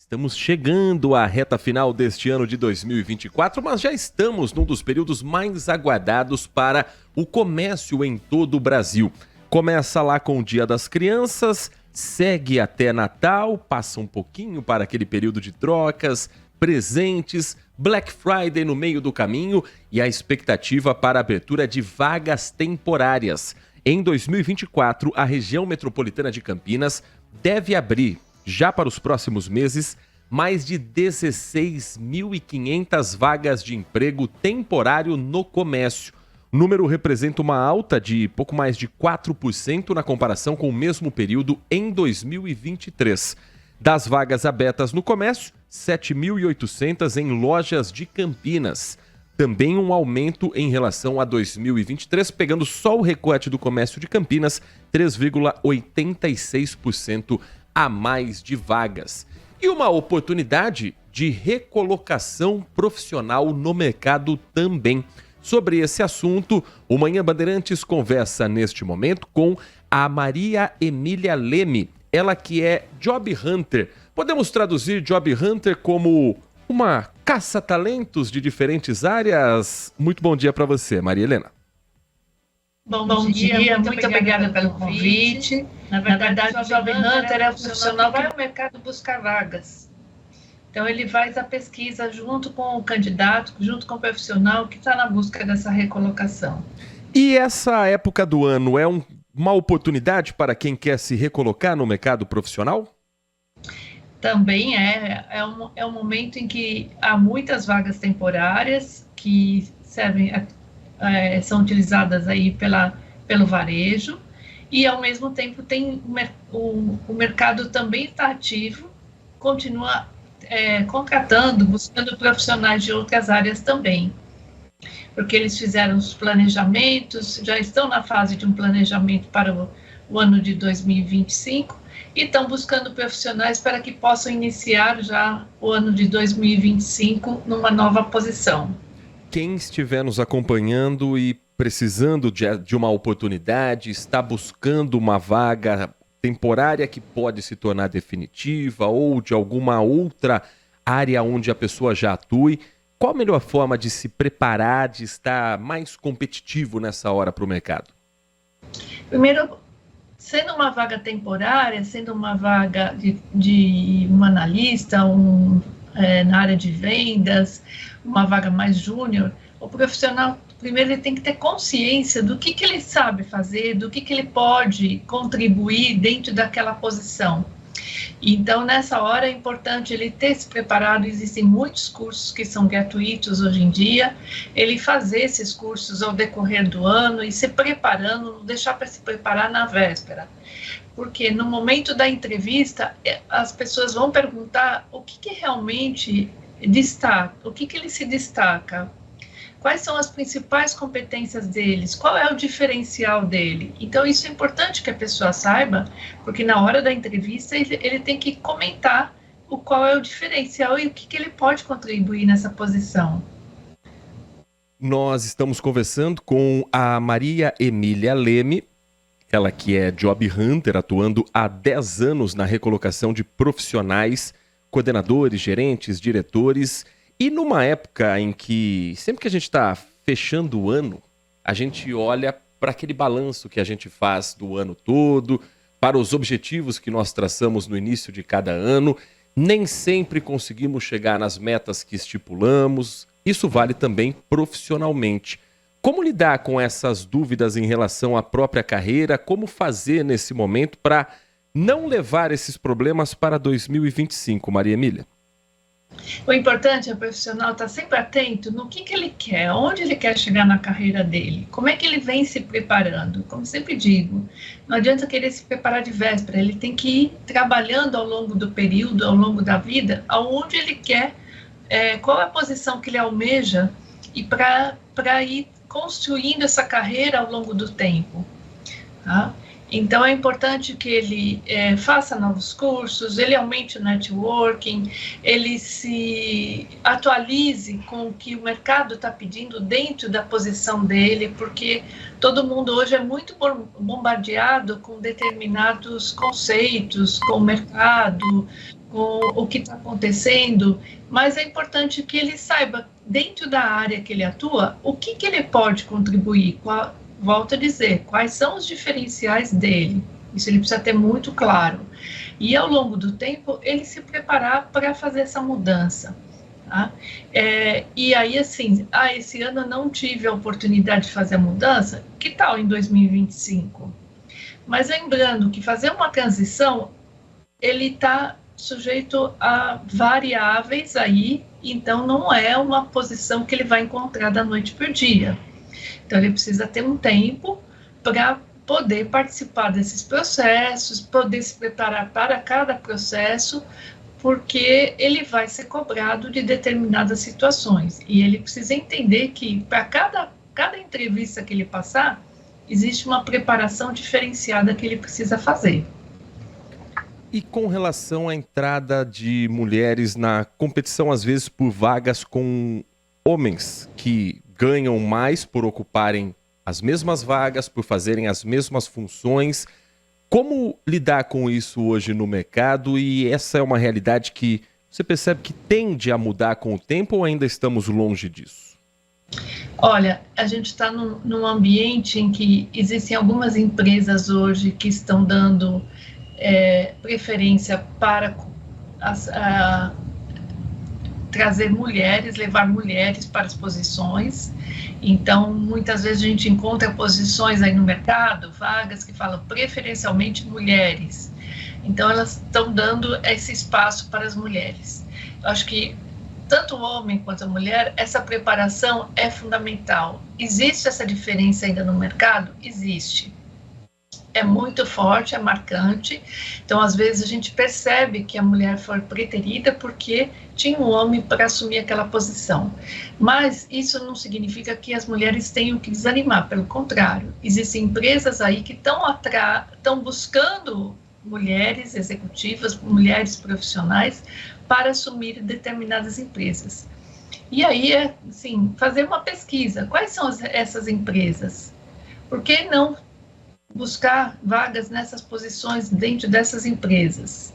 Estamos chegando à reta final deste ano de 2024, mas já estamos num dos períodos mais aguardados para o comércio em todo o Brasil. Começa lá com o Dia das Crianças, segue até Natal, passa um pouquinho para aquele período de trocas, presentes, Black Friday no meio do caminho e a expectativa para a abertura de vagas temporárias. Em 2024, a região metropolitana de Campinas deve abrir, já para os próximos meses, mais de 16.500 vagas de emprego temporário no comércio. O número representa uma alta de pouco mais de 4% na comparação com o mesmo período em 2023. Das vagas abertas no comércio, 7.800 em lojas de Campinas. Também um aumento em relação a 2023, pegando só o recorte do comércio de Campinas, 3,86% a mais de vagas. E uma oportunidade de recolocação profissional no mercado também. Sobre esse assunto, o Manhã Bandeirantes conversa neste momento com a Maria Emília Leme, ela que é Job Hunter. Podemos traduzir Job Hunter como uma caça-talentos de diferentes áreas? Muito bom dia para você, Maria Helena. Bom dia, muito obrigada pelo convite. Na verdade, o Job Hunter é o profissional que vai ao mercado buscar vagas. Então, ele faz a pesquisa junto com o candidato, junto com o profissional que está na busca dessa recolocação. E essa época do ano é uma oportunidade para quem quer se recolocar no mercado profissional? Também é um momento em que há muitas vagas temporárias que são utilizadas aí pelo varejo e, ao mesmo tempo, o mercado também está ativo, continua contratando, buscando profissionais de outras áreas também, porque eles fizeram os planejamentos, já estão na fase de um planejamento para o ano de 2025 e estão buscando profissionais para que possam iniciar já o ano de 2025 numa nova posição. Quem estiver nos acompanhando e precisando de uma oportunidade, está buscando uma vaga temporária que pode se tornar definitiva ou de alguma outra área onde a pessoa já atue, qual a melhor forma de se preparar, de estar mais competitivo nessa hora para o mercado? Primeiro, sendo uma vaga temporária, sendo uma vaga de um analista, na área de vendas, uma vaga mais júnior, o profissional, primeiro, ele tem que ter consciência do que ele sabe fazer, do que ele pode contribuir dentro daquela posição. Então, nessa hora, é importante ele ter se preparado. Existem muitos cursos que são gratuitos hoje em dia, ele fazer esses cursos ao decorrer do ano e se preparando, não deixar para se preparar na véspera. Porque no momento da entrevista, as pessoas vão perguntar o que realmente destaca, o que ele se destaca, quais são as principais competências deles, qual é o diferencial dele. Então, isso é importante que a pessoa saiba, porque na hora da entrevista ele tem que comentar qual é o diferencial e o que ele pode contribuir nessa posição. Nós estamos conversando com a Maria Emília Leme, ela que é Job Hunter, atuando há 10 anos na recolocação de profissionais, coordenadores, gerentes, diretores. E numa época em que, sempre que a gente está fechando o ano, a gente olha para aquele balanço que a gente faz do ano todo, para os objetivos que nós traçamos no início de cada ano. Nem sempre conseguimos chegar nas metas que estipulamos. Isso vale também profissionalmente. Como lidar com essas dúvidas em relação à própria carreira? Como fazer nesse momento para não levar esses problemas para 2025, Maria Emília? O importante é o profissional estar sempre atento no que ele quer, onde ele quer chegar na carreira dele, como é que ele vem se preparando. Como sempre digo, não adianta querer se preparar de véspera, ele tem que ir trabalhando ao longo do período, ao longo da vida, aonde ele quer, qual é a posição que ele almeja e para ir construindo essa carreira ao longo do tempo, tá? Então, é importante que ele faça novos cursos, ele aumente o networking, ele se atualize com o que o mercado está pedindo dentro da posição dele, porque todo mundo hoje é muito bombardeado com determinados conceitos, com o mercado, com o que está acontecendo, mas é importante que ele saiba, dentro da área que ele atua, o que ele pode contribuir. Volto a dizer, quais são os diferenciais dele. Isso ele precisa ter muito claro. E, ao longo do tempo, ele se preparar para fazer essa mudança. Tá? E aí, assim, esse ano eu não tive a oportunidade de fazer a mudança, que tal em 2025? Mas lembrando que fazer uma transição, ele está sujeito a variáveis aí, então não é uma posição que ele vai encontrar da noite para o dia. Então ele precisa ter um tempo para poder participar desses processos, poder se preparar para cada processo, porque ele vai ser cobrado de determinadas situações. E ele precisa entender que para cada entrevista que ele passar, existe uma preparação diferenciada que ele precisa fazer. E com relação à entrada de mulheres na competição, às vezes por vagas com homens que ganham mais por ocuparem as mesmas vagas, por fazerem as mesmas funções, como lidar com isso hoje no mercado? E essa é uma realidade que você percebe que tende a mudar com o tempo ou ainda estamos longe disso? Olha, a gente está num ambiente em que existem algumas empresas hoje que estão dando preferência para trazer mulheres, levar mulheres para as posições. Então, muitas vezes a gente encontra posições aí no mercado, vagas que falam preferencialmente mulheres. Então, elas estão dando esse espaço para as mulheres. Eu acho que tanto o homem quanto a mulher, essa preparação é fundamental. Existe essa diferença ainda no mercado? Existe. É muito forte, é marcante. Então, às vezes, a gente percebe que a mulher foi preterida porque tinha um homem para assumir aquela posição. Mas isso não significa que as mulheres tenham que desanimar, pelo contrário. Existem empresas aí que estão buscando mulheres executivas, mulheres profissionais, para assumir determinadas empresas. E aí, assim, fazer uma pesquisa. Quais são essas empresas? Por que não buscar vagas nessas posições dentro dessas empresas?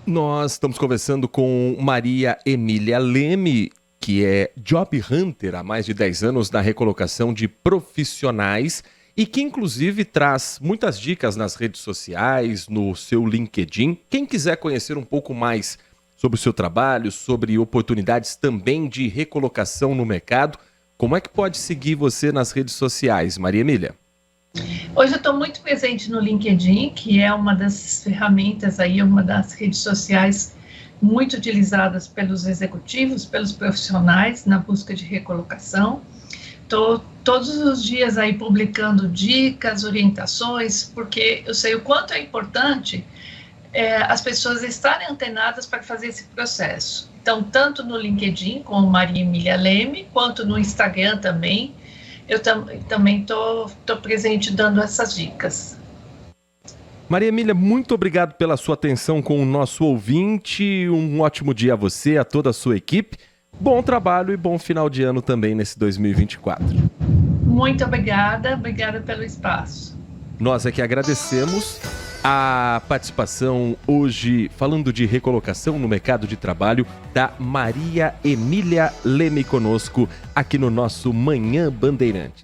Nós estamos conversando com Maria Emília Leme, que é Job Hunter há mais de 10 anos na recolocação de profissionais e que inclusive traz muitas dicas nas redes sociais, no seu LinkedIn. Quem quiser conhecer um pouco mais sobre o seu trabalho, sobre oportunidades também de recolocação no mercado, como é que pode seguir você nas redes sociais, Maria Emília? Hoje eu estou muito presente no LinkedIn, que é uma das ferramentas aí, uma das redes sociais muito utilizadas pelos executivos, pelos profissionais na busca de recolocação. Estou todos os dias aí publicando dicas, orientações, porque eu sei o quanto é importante as pessoas estarem antenadas para fazer esse processo. Então, tanto no LinkedIn, com Maria Emília Leme, quanto no Instagram também, eu também estou presente dando essas dicas. Maria Emília, muito obrigado pela sua atenção com o nosso ouvinte. Um ótimo dia a você, a toda a sua equipe. Bom trabalho e bom final de ano também nesse 2024. Muito obrigada pelo espaço. Nós é que agradecemos a participação hoje, falando de recolocação no mercado de trabalho, da Maria Emília Leme conosco aqui no nosso Manhã Bandeirantes.